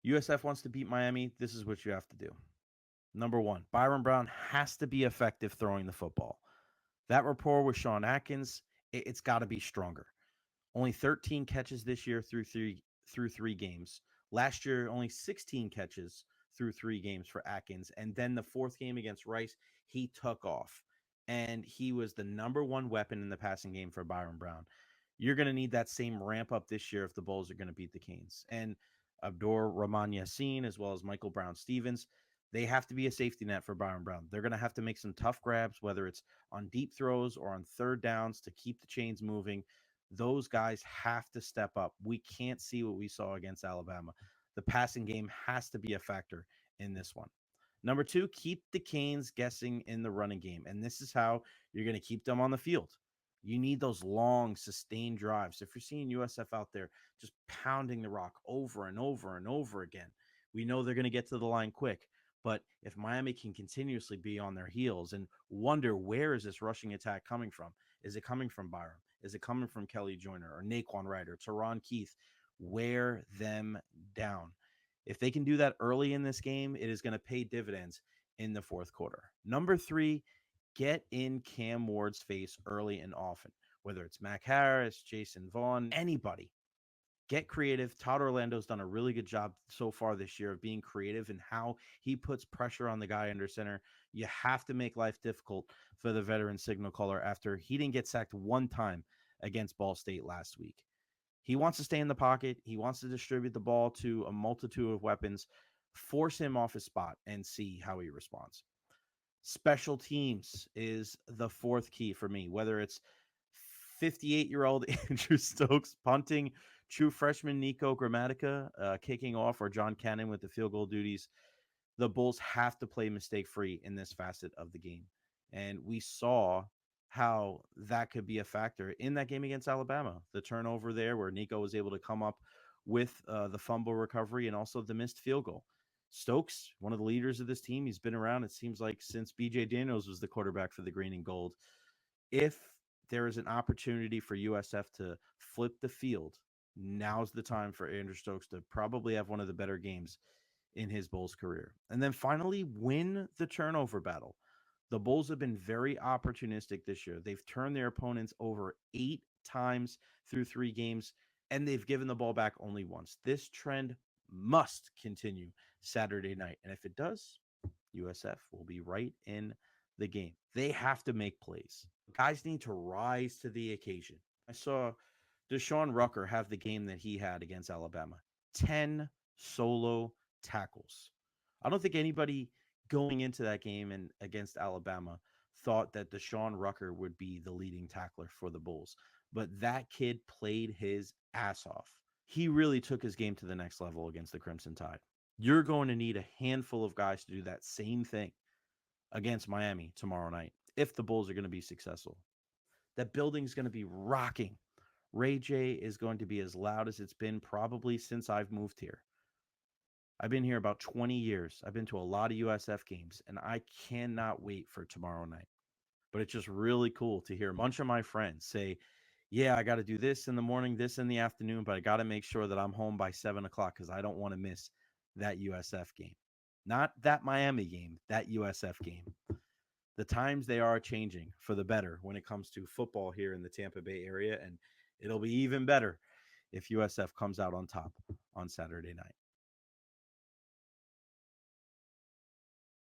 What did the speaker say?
USF wants to beat Miami. This is what you have to do. Number one, Byron Brown has to be effective throwing the football. That rapport with Sean Atkins, it's got to be stronger. Only 13 catches this year through three games. Last year, only 16 catches through 3 games for Atkins. And then the fourth game against Rice, he took off. And he was the number one weapon in the passing game for Byron Brown. You're going to need that same ramp up this year if the Bulls are going to beat the Canes. And Abdur Rahman Yassin, as well as Michael Brown Stevens, they have to be a safety net for Byron Brown. They're going to have to make some tough grabs, whether it's on deep throws or on third downs to keep the chains moving. Those guys have to step up. We can't see what we saw against Alabama. The passing game has to be a factor in this one. Number two, keep the Canes guessing in the running game. And this is how you're going to keep them on the field. You need those long, sustained drives. If you're seeing USF out there just pounding the rock over and over and over again, we know they're going to get to the line quick. But if Miami can continuously be on their heels and wonder where is this rushing attack coming from? Is it coming from Byram? Is it coming from Kelly Joyner or Naquan Ryder, Teron Keith? Wear them down. If they can do that early in this game, it is going to pay dividends in the fourth quarter. Number three, get in Cam Ward's face early and often, whether it's Mac Harris, Jason Vaughn, anybody. Get creative. Todd Orlando's done a really good job so far this year of being creative in how he puts pressure on the guy under center. You have to make life difficult for the veteran signal caller after he didn't get sacked one time against Ball State last week. He wants to stay in the pocket. He wants to distribute the ball to a multitude of weapons. Force him off his spot and see how he responds. Special teams is the fourth key for me, whether it's 58-year-old Andrew Stokes punting, true freshman Nico Grammatica kicking off, or John Cannon with the field goal duties. The Bulls have to play mistake-free in this facet of the game. And we saw how that could be a factor in that game against Alabama. The turnover there where Nico was able to come up with the fumble recovery and also the missed field goal. Stokes, one of the leaders of this team, he's been around, it seems like, since BJ Daniels was the quarterback for the Green and Gold. If there is an opportunity for USF to flip the field, now's the time for Andrew Stokes to probably have one of the better games in his Bulls career. And then finally, win the turnover battle. The Bulls have been very opportunistic this year. They've turned their opponents over 8 times through 3 games, and they've given the ball back only once. This trend must continue Saturday night. And if it does, USF will be right in the game. They have to make plays. Guys need to rise to the occasion. I saw Deshaun Rucker have the game that he had against Alabama. 10 solo tackles. I don't think anybody going into that game and against Alabama thought that Deshaun Rucker would be the leading tackler for the Bulls. But that kid played his ass off. He really took his game to the next level against the Crimson Tide. You're going to need a handful of guys to do that same thing against Miami tomorrow night if the Bulls are going to be successful. That building's going to be rocking. Ray J is going to be as loud as it's been probably since I've moved here. I've been here about 20 years. I've been to a lot of USF games, and I cannot wait for tomorrow night. But it's just really cool to hear a bunch of my friends say, yeah, I got to do this in the morning, this in the afternoon, but I got to make sure that I'm home by 7 o'clock because I don't want to miss that USF game. Not that Miami game, that USF game. The times they are changing for the better when it comes to football here in the Tampa Bay area, and it'll be even better if USF comes out on top on Saturday night.